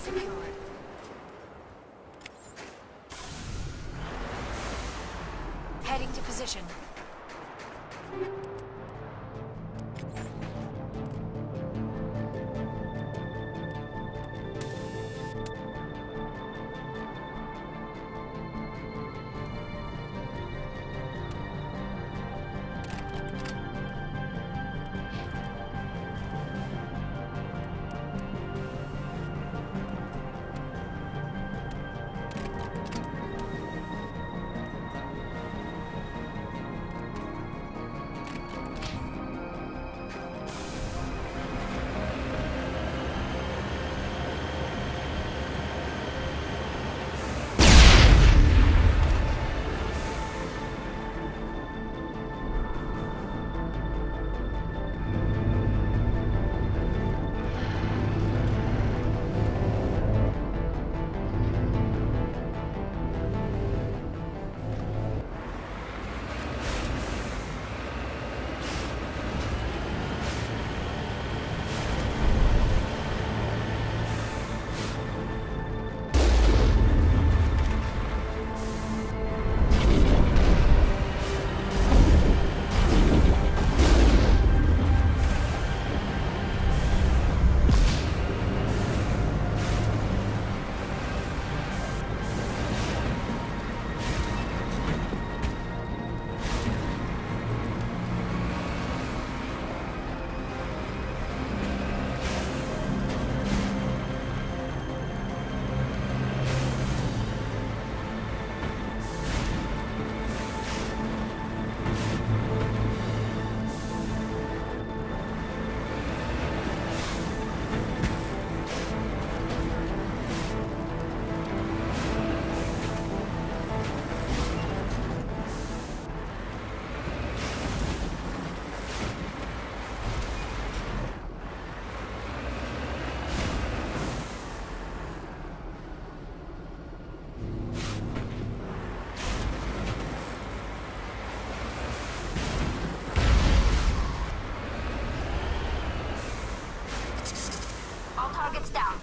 secured. Heading to position. Targets down.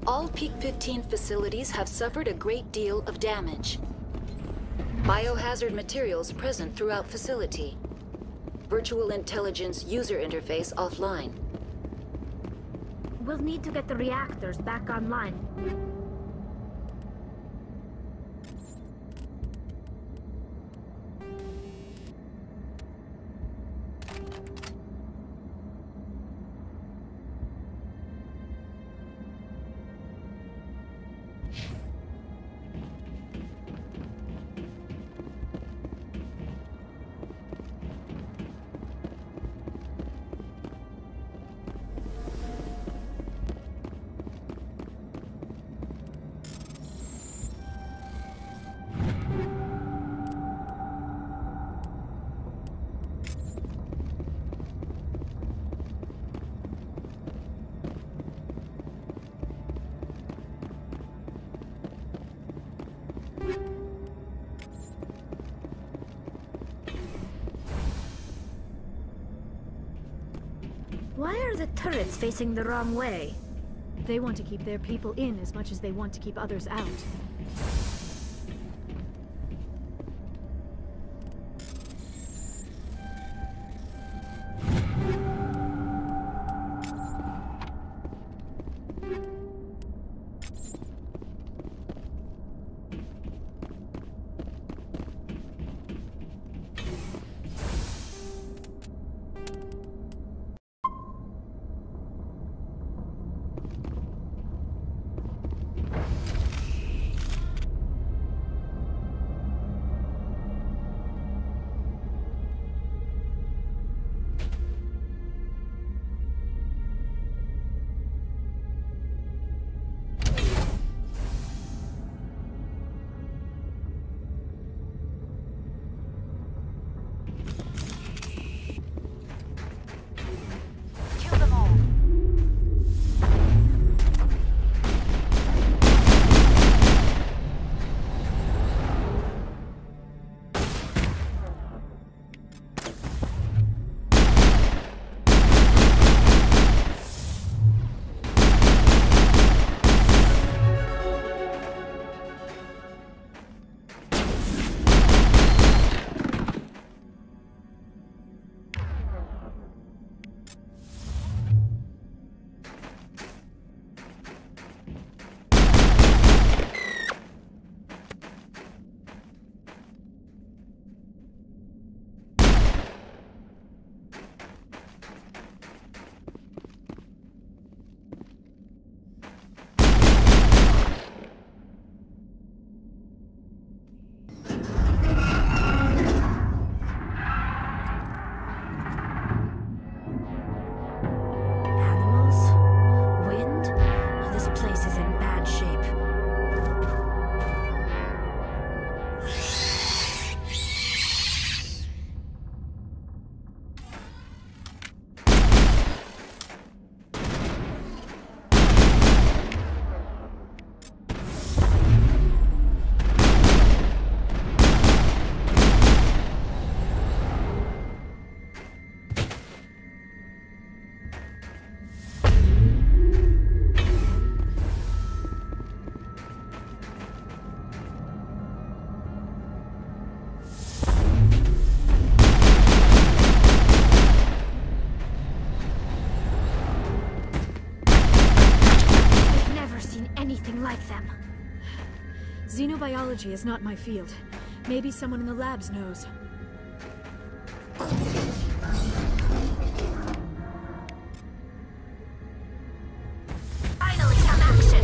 All Peak 15 facilities have suffered a great deal of damage. Biohazard materials present throughout facility. Virtual intelligence user interface offline. We'll need to get the reactors back online. Why are the turrets facing the wrong way? They want to keep their people in as much as they want to keep others out. Kill them all. Animals? Wind? This place is in bad shape. I've never seen anything like them. Xenobiology is not my field. Maybe someone in the labs knows. Finally, some action!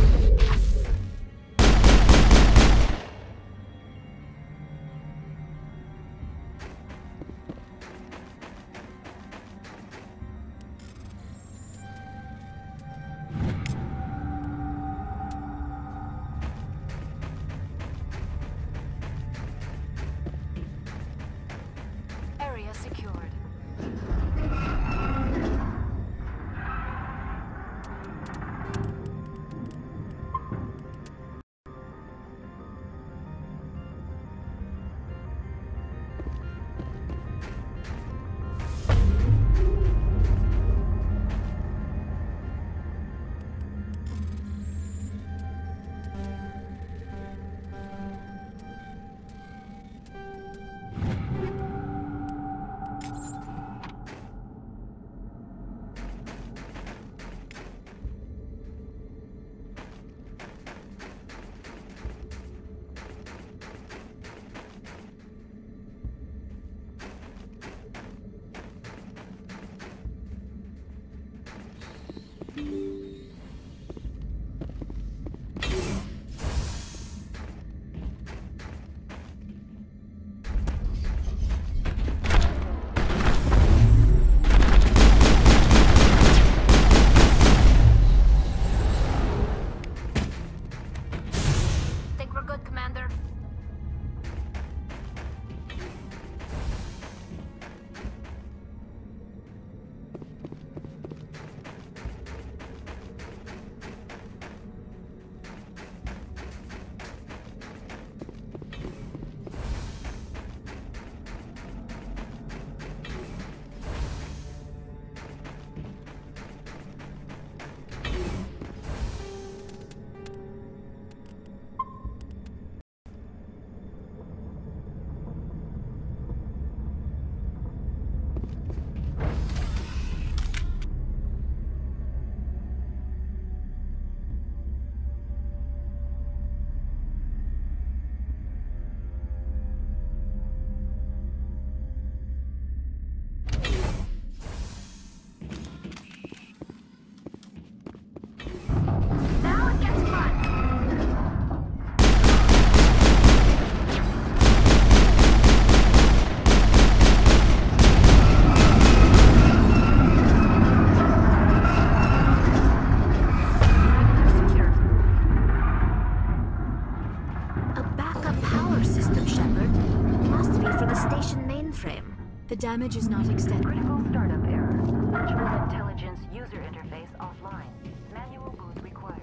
The damage is not extended. Critical startup error. Virtual intelligence user interface offline. Manual boot required.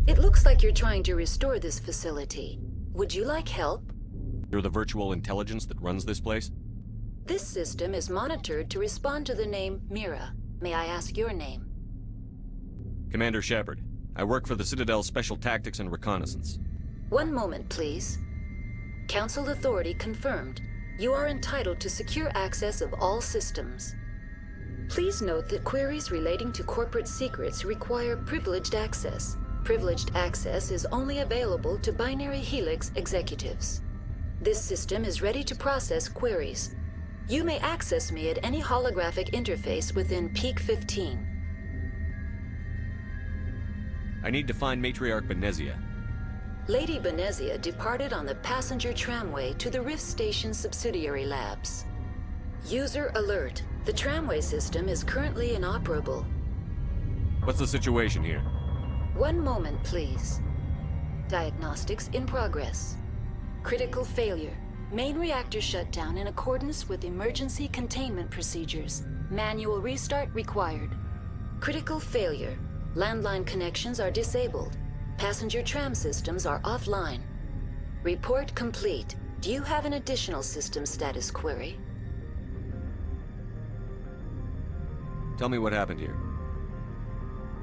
It looks like you're trying to restore this facility. Would you like help? You're the virtual intelligence that runs this place? This system is monitored to respond to the name Mira. May I ask your name? Commander Shepard. I work for the Citadel's Special Tactics and Reconnaissance. One moment, please. Council authority confirmed. You are entitled to secure access of all systems. Please note that queries relating to corporate secrets require privileged access. Privileged access is only available to Binary Helix executives. This system is ready to process queries. You may access me at any holographic interface within Peak 15. I need to find Matriarch Benezia. Lady Benezia departed on the passenger tramway to the Rift Station subsidiary labs. User alert. The tramway system is currently inoperable. What's the situation here? One moment, please. Diagnostics in progress. Critical failure. Main reactor shut down in accordance with emergency containment procedures. Manual restart required. Critical failure. Landline connections are disabled. Passenger tram systems are offline. Report complete. Do you have an additional system status query? Tell me what happened here.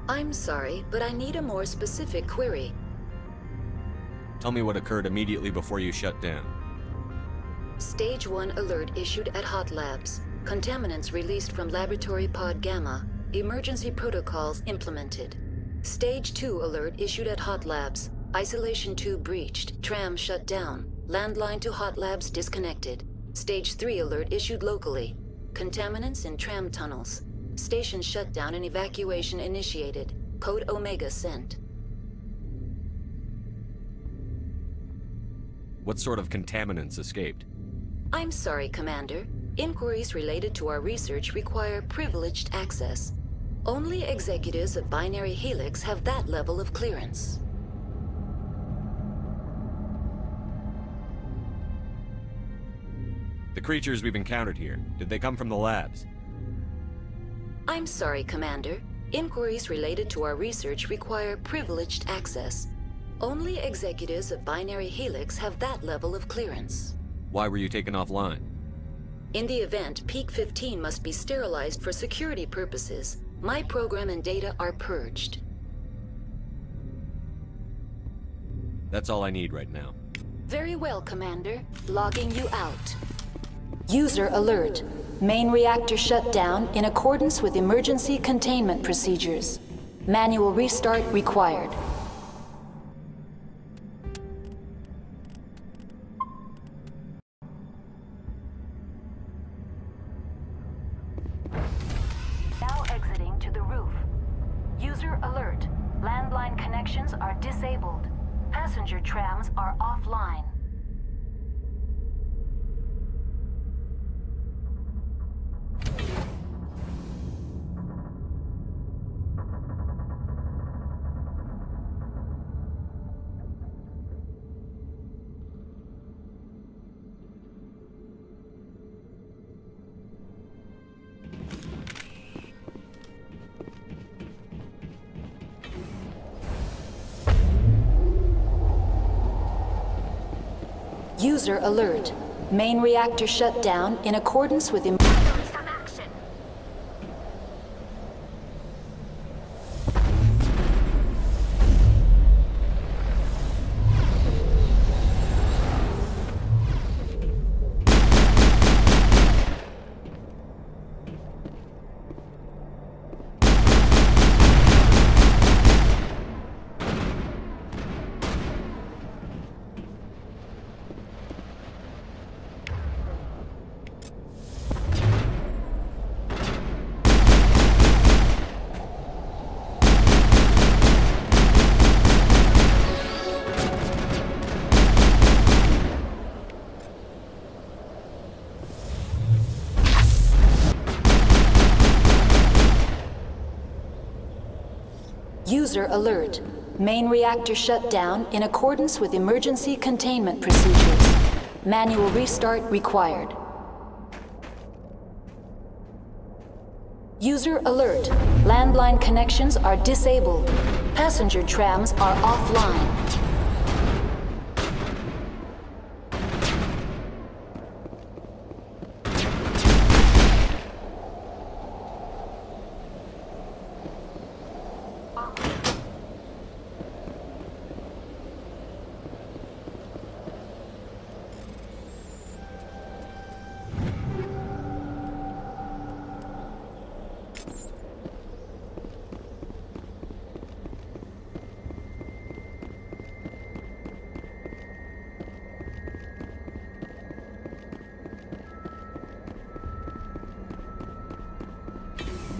I'm sorry, but I need a more specific query. Tell me what occurred immediately before you shut down. Stage 1 alert issued at Hot Labs. Contaminants released from Laboratory Pod Gamma. Emergency protocols implemented. Stage 2 alert issued at Hot Labs. Isolation tube breached. Tram shut down. Landline to Hot Labs disconnected. Stage 3 alert issued locally. Contaminants in tram tunnels. Station shutdown and evacuation initiated. Code Omega sent. What sort of contaminants escaped? I'm sorry, Commander. Inquiries related to our research require privileged access. Only executives of Binary Helix have that level of clearance. The creatures we've encountered here, did they come from the labs? I'm sorry, Commander. Inquiries related to our research require privileged access. Only executives of Binary Helix have that level of clearance. Why were you taken offline? In the event, Peak 15 must be sterilized for security purposes. My program and data are purged. That's all I need right now. Very well, Commander. Logging you out. User alert. Main reactor shut down in accordance with emergency containment procedures. Manual restart required. Now exiting to the roof. User alert. Landline connections are disabled. Passenger trams are offline. User alert. Main reactor shut down in accordance with... Some action. User alert. Main reactor shut down in accordance with emergency containment procedures. Manual restart required. User alert. Landline connections are disabled. Passenger trams are offline.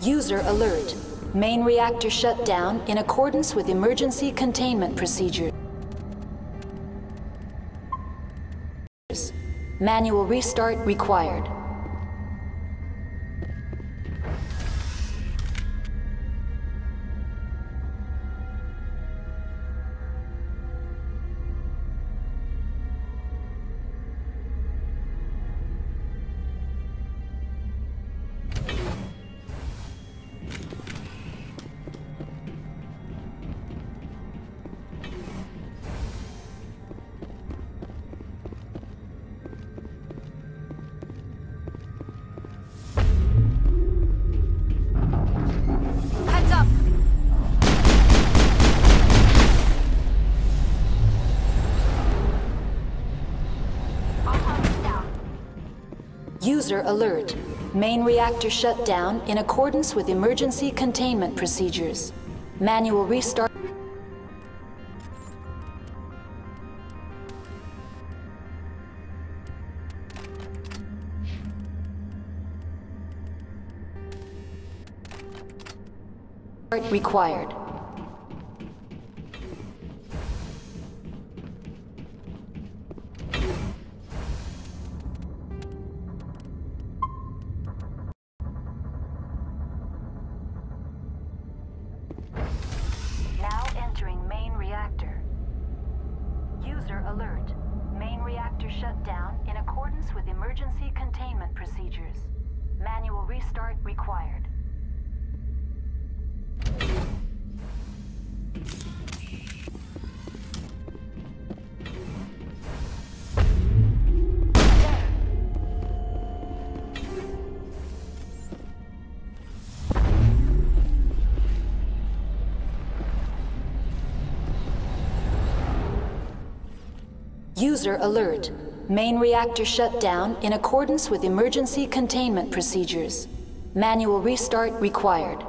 User alert. Main reactor shut down in accordance with emergency containment procedures. Manual restart required. Heads up! All targets down. User alert. Main reactor shut down in accordance with emergency containment procedures. Manual restart required. Now entering main reactor. User alert. Main reactor shut down in accordance with emergency containment procedures. Manual restart required. User alert. Main reactor shut down in accordance with emergency containment procedures. Manual restart required.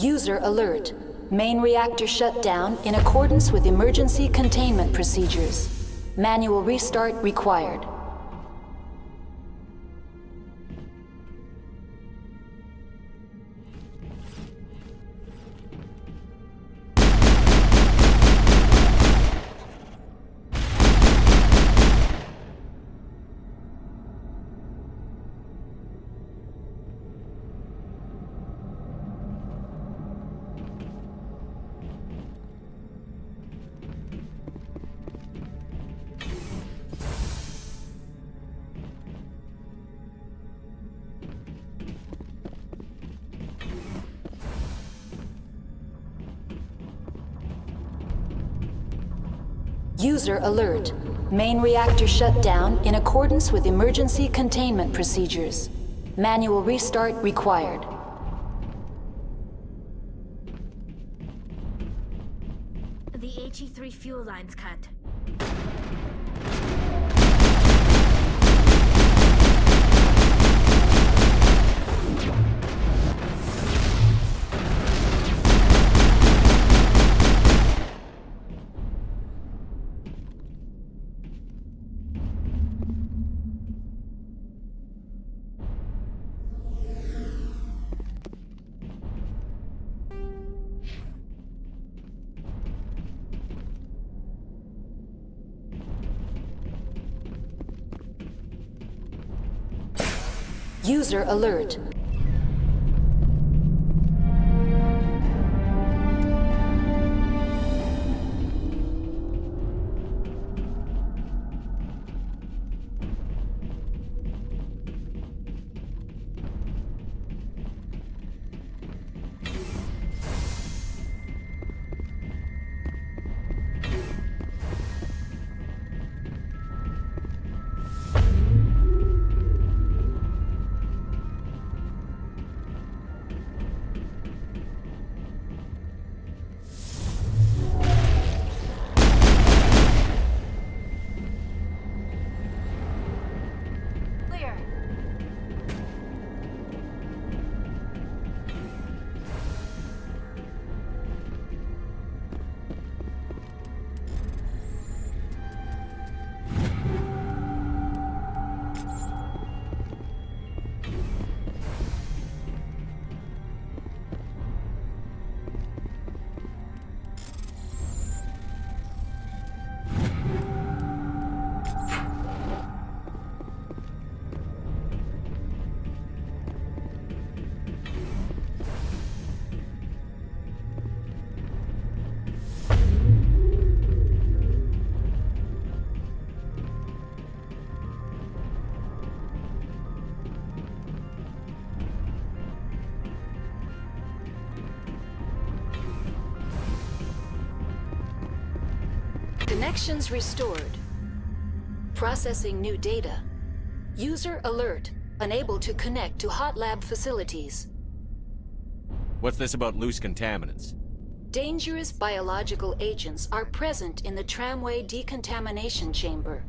User alert. Main reactor shut down in accordance with emergency containment procedures. Manual restart required. User alert. Main reactor shut down in accordance with emergency containment procedures. Manual restart required. The HE3 fuel line's cut. User alert. Clear. Connections restored. Processing new data. User alert. Unable to connect to hot lab facilities. What's this about loose contaminants? Dangerous biological agents are present in the tramway decontamination chamber.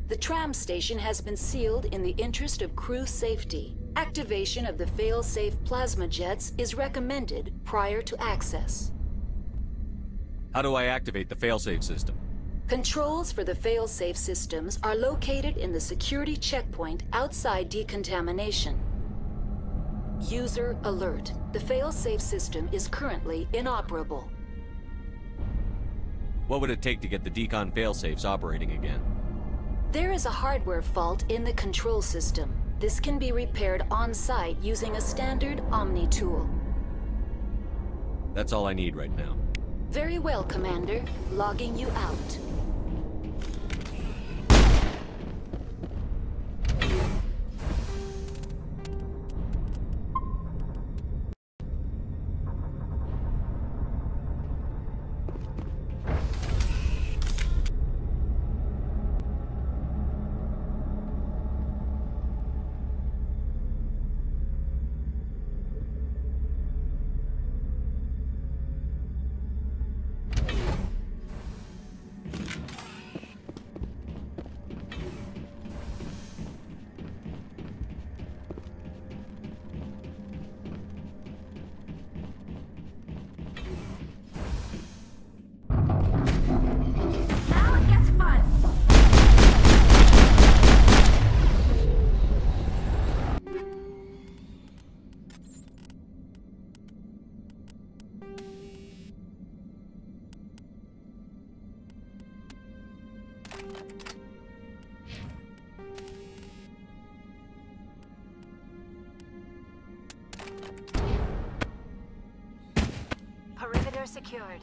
The tram station has been sealed in the interest of crew safety. Activation of the fail-safe plasma jets is recommended prior to access. How do I activate the failsafe system? Controls for the fail-safe systems are located in the security checkpoint outside decontamination. User alert. The fail-safe system is currently inoperable. What would it take to get the decon failsafes operating again? There is a hardware fault in the control system. This can be repaired on-site using a standard Omni tool. That's all I need right now. Very well, Commander. Logging you out. Sector secured.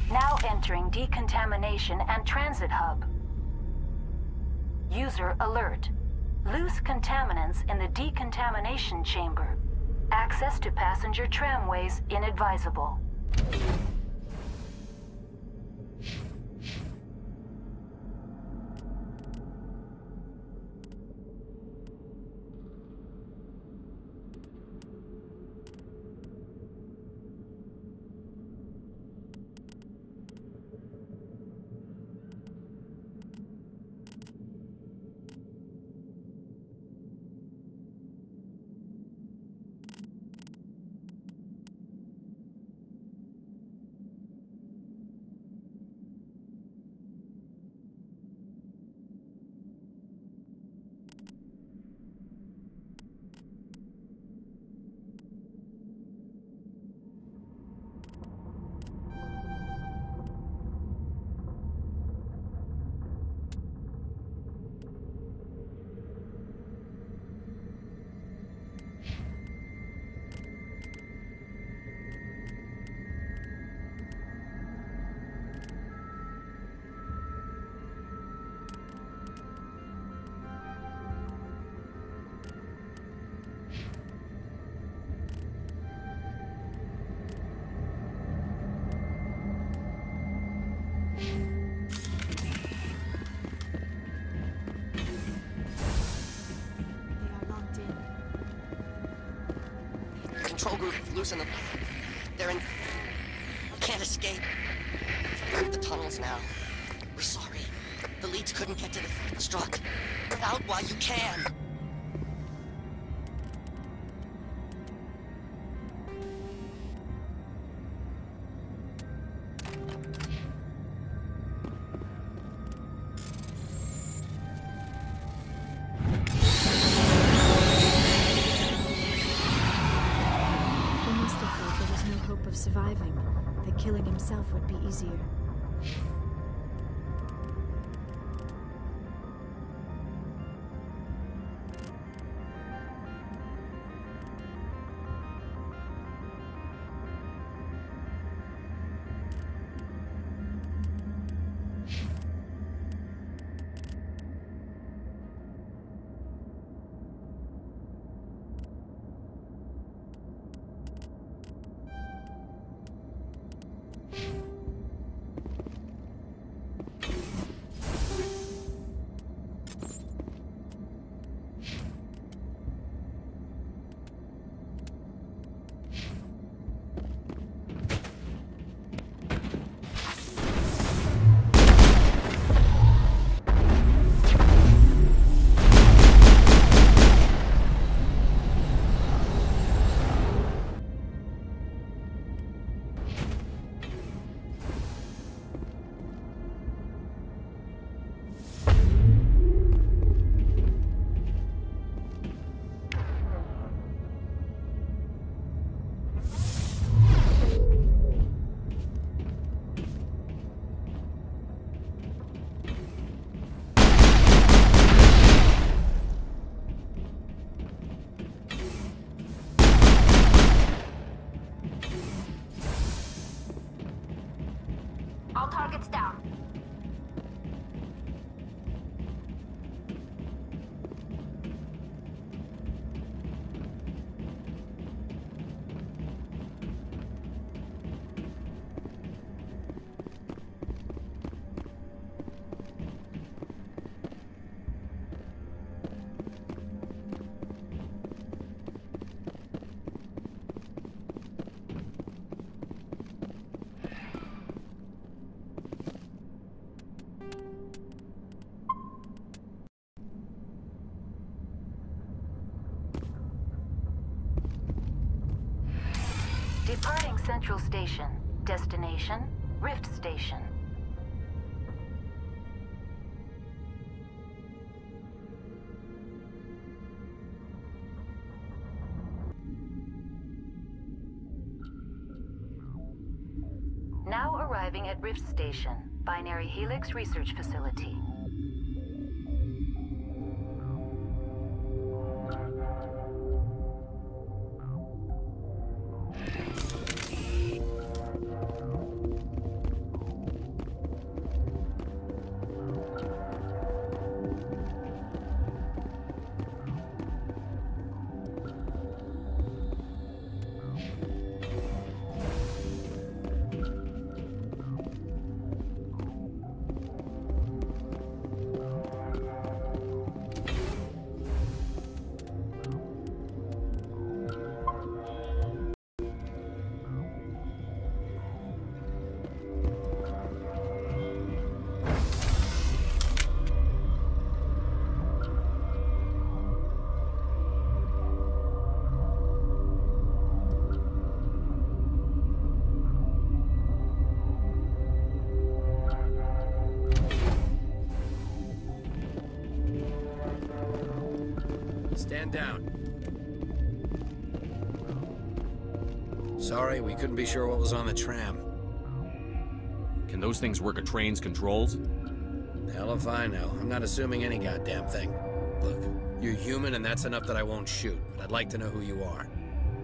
Now entering decontamination and transit hub. User alert. Loose contaminants in the decontamination chamber. Access to passenger tramways inadvisable. Control group losing them. They're in... Can't escape. We're in the tunnels now. We're sorry. The leads couldn't get to the struck. Get out while you can. Surviving, that killing himself would be easier. All targets down. Departing Central Station. Destination, Rift Station. now arriving at Rift Station, Binary Helix Research Facility. Stand down. Sorry, we couldn't be sure what was on the tram. Can those things work a train's controls? Hell if I know. I'm not assuming any goddamn thing. Look, you're human and that's enough that I won't shoot, but I'd like to know who you are.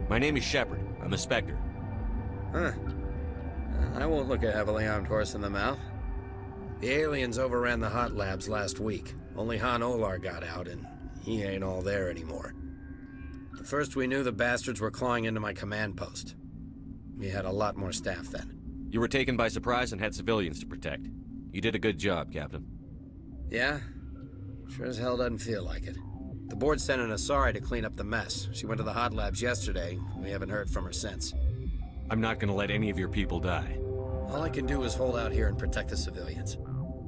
My name is Shepard. I'm a Spectre. Huh. I won't look a heavily armed horse in the mouth. The aliens overran the hot labs last week. Only Han Olar got out, and he ain't all there anymore. The first we knew, the bastards were clawing into my command post. We had a lot more staff then. You were taken by surprise and had civilians to protect. You did a good job, Captain. Yeah? Sure as hell doesn't feel like it. The board sent an Asari to clean up the mess. She went to the hot labs yesterday. We haven't heard from her since. I'm not gonna let any of your people die. All I can do is hold out here and protect the civilians.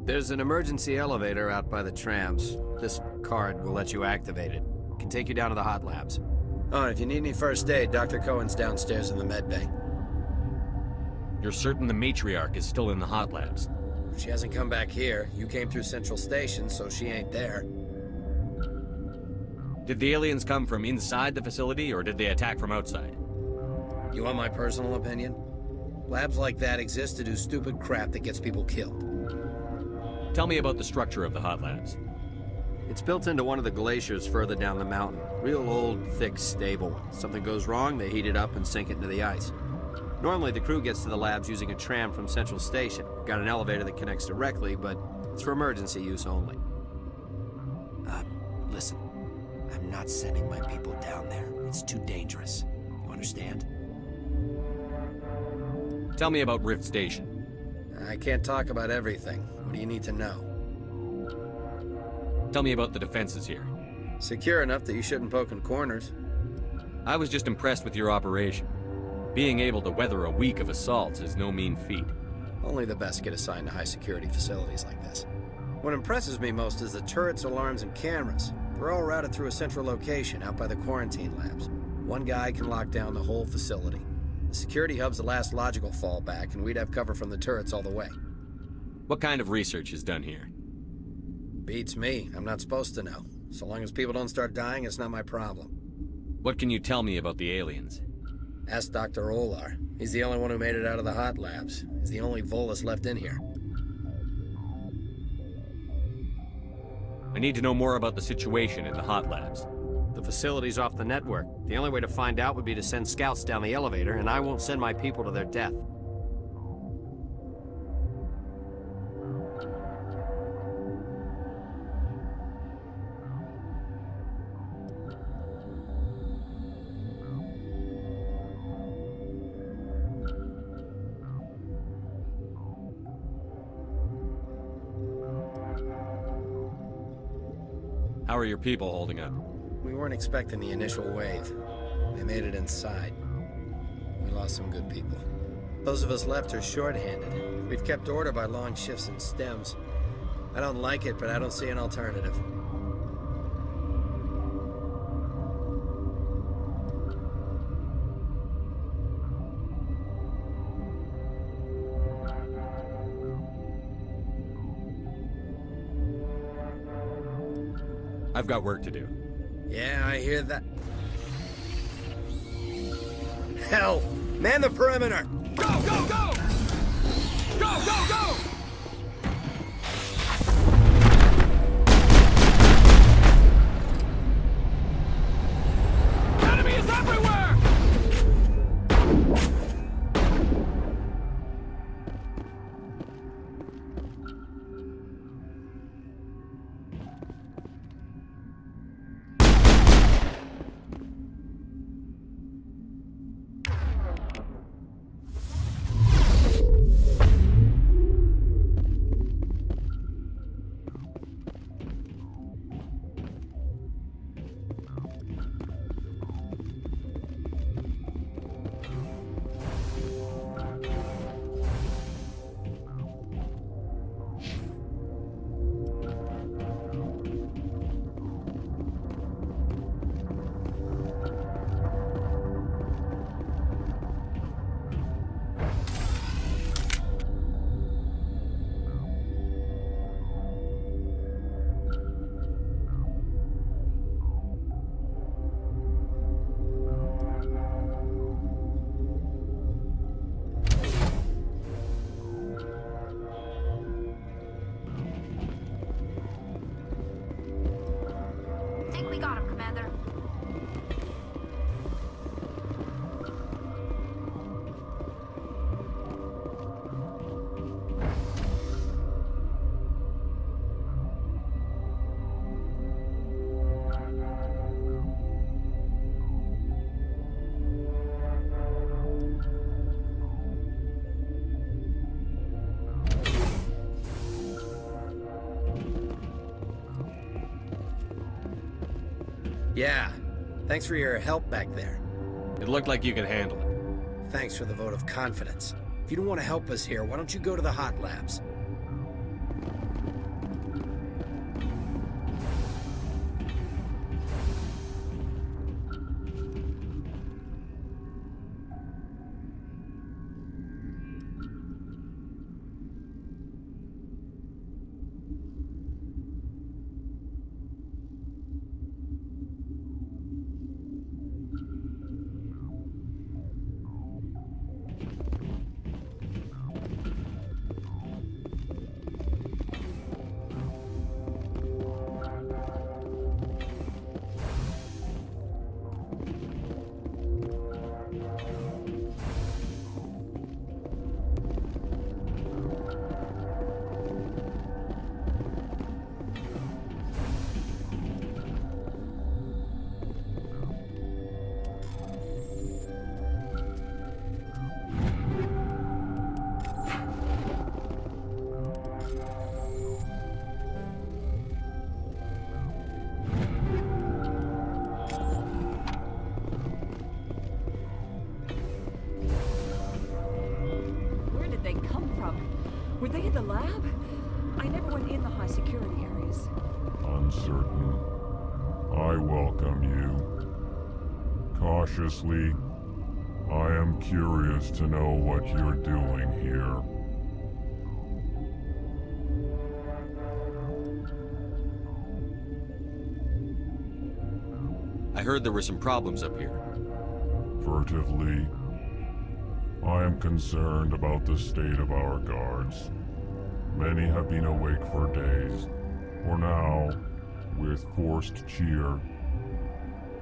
There's an emergency elevator out by the trams. This card will let you activate it. It can take you down to the hot labs. Oh, and if you need any first aid, Dr. Cohen's downstairs in the med bay. You're certain the matriarch is still in the hot labs? She hasn't come back here. You came through Central Station, so she ain't there. Did the aliens come from inside the facility, or did they attack from outside? You want my personal opinion? Labs like that exist to do stupid crap that gets people killed. Tell me about the structure of the hot labs. It's built into one of the glaciers further down the mountain. Real old, thick, stable one. Something goes wrong, they heat it up and sink it into the ice. Normally, the crew gets to the labs using a tram from Central Station. Got an elevator that connects directly, but it's for emergency use only. Listen. I'm not sending my people down there. It's too dangerous. You understand? Tell me about Rift Station. I can't talk about everything. What do you need to know? Tell me about the defenses here. Secure enough that you shouldn't poke in corners. I was just impressed with your operation. Being able to weather a week of assaults is no mean feat. Only the best get assigned to high-security facilities like this. What impresses me most is the turrets, alarms, and cameras. They're all routed through a central location out by the quarantine labs. One guy can lock down the whole facility. The security hub's the last logical fallback, and we'd have cover from the turrets all the way. What kind of research is done here? Beats me. I'm not supposed to know. So long as people don't start dying, it's not my problem. What can you tell me about the aliens? Ask Dr. Olar. He's the only one who made it out of the hot labs. He's the only Volus left in here. I need to know more about the situation in the hot labs. The facility's off the network. The only way to find out would be to send scouts down the elevator, and I won't send my people to their death. How are your people holding up? We weren't expecting the initial wave. They made it inside. We lost some good people. Those of us left are short-handed. We've kept order by long shifts and stems. I don't like it, but I don't see an alternative. I've got work to do. Yeah, I hear that. Hell! Man the perimeter! Go, go, go! Go, go, go! Enemy is everywhere! Think we got him, Commander. Yeah. Thanks for your help back there. It looked like you could handle it. Thanks for the vote of confidence. If you don't want to help us here, why don't you go to the hot labs? Where did they come from? Were they in the lab? I never went in the high security areas. Uncertain. I welcome you. Cautiously, I am curious to know what you're doing here. I heard there were some problems up here. Furtively, I am concerned about the state of our guards. Many have been awake for days. For now, with forced cheer,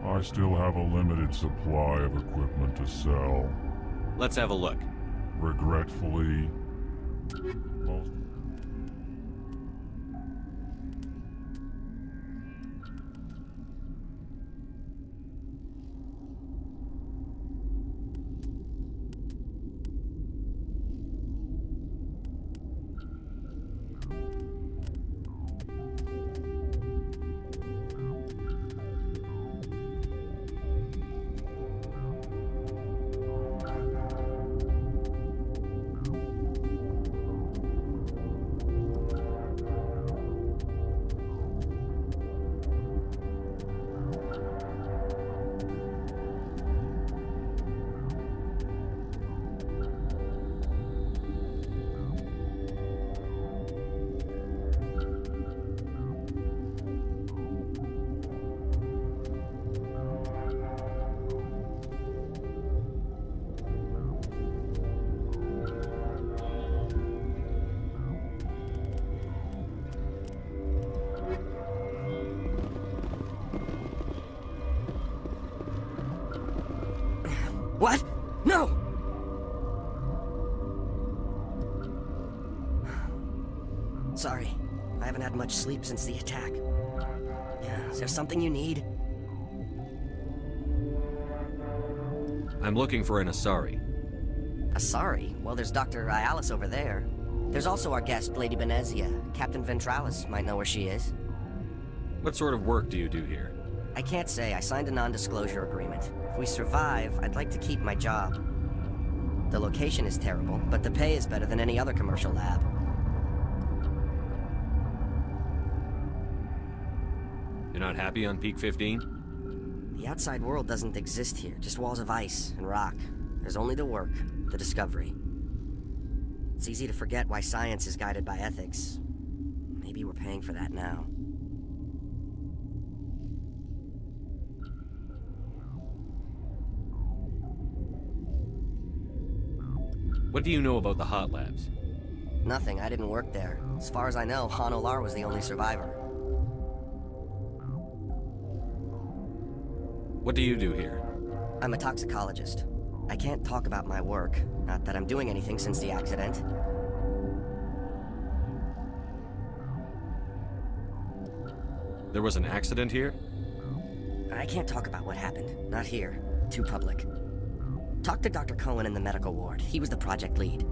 I still have a limited supply of equipment to sell. Let's have a look. Regretfully, most... What? No! Sorry, I haven't had much sleep since the attack. Yeah, is there something you need? I'm looking for an Asari. Asari? Well, there's Dr. Ayalis over there. There's also our guest, Lady Benezia. Captain Ventralis might know where she is. What sort of work do you do here? I can't say. I signed a non-disclosure agreement. If we survive, I'd like to keep my job. The location is terrible, but the pay is better than any other commercial lab. You're not happy on Peak 15? The outside world doesn't exist here, just walls of ice and rock. There's only the work, the discovery. It's easy to forget why science is guided by ethics. Maybe we're paying for that now. What do you know about the hot labs? Nothing, I didn't work there. As far as I know, Han Olar was the only survivor. What do you do here? I'm a toxicologist. I can't talk about my work. Not that I'm doing anything since the accident. There was an accident here? I can't talk about what happened. Not here. Too public. Talk to Dr. Cohen in the medical ward. He was the project lead.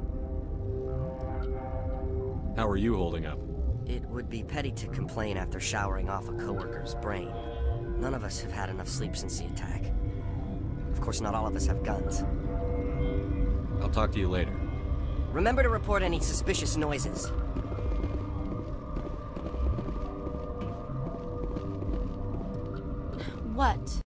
How are you holding up? It would be petty to complain after showering off a coworker's brain. None of us have had enough sleep since the attack. Of course, not all of us have guns. I'll talk to you later. Remember to report any suspicious noises. What?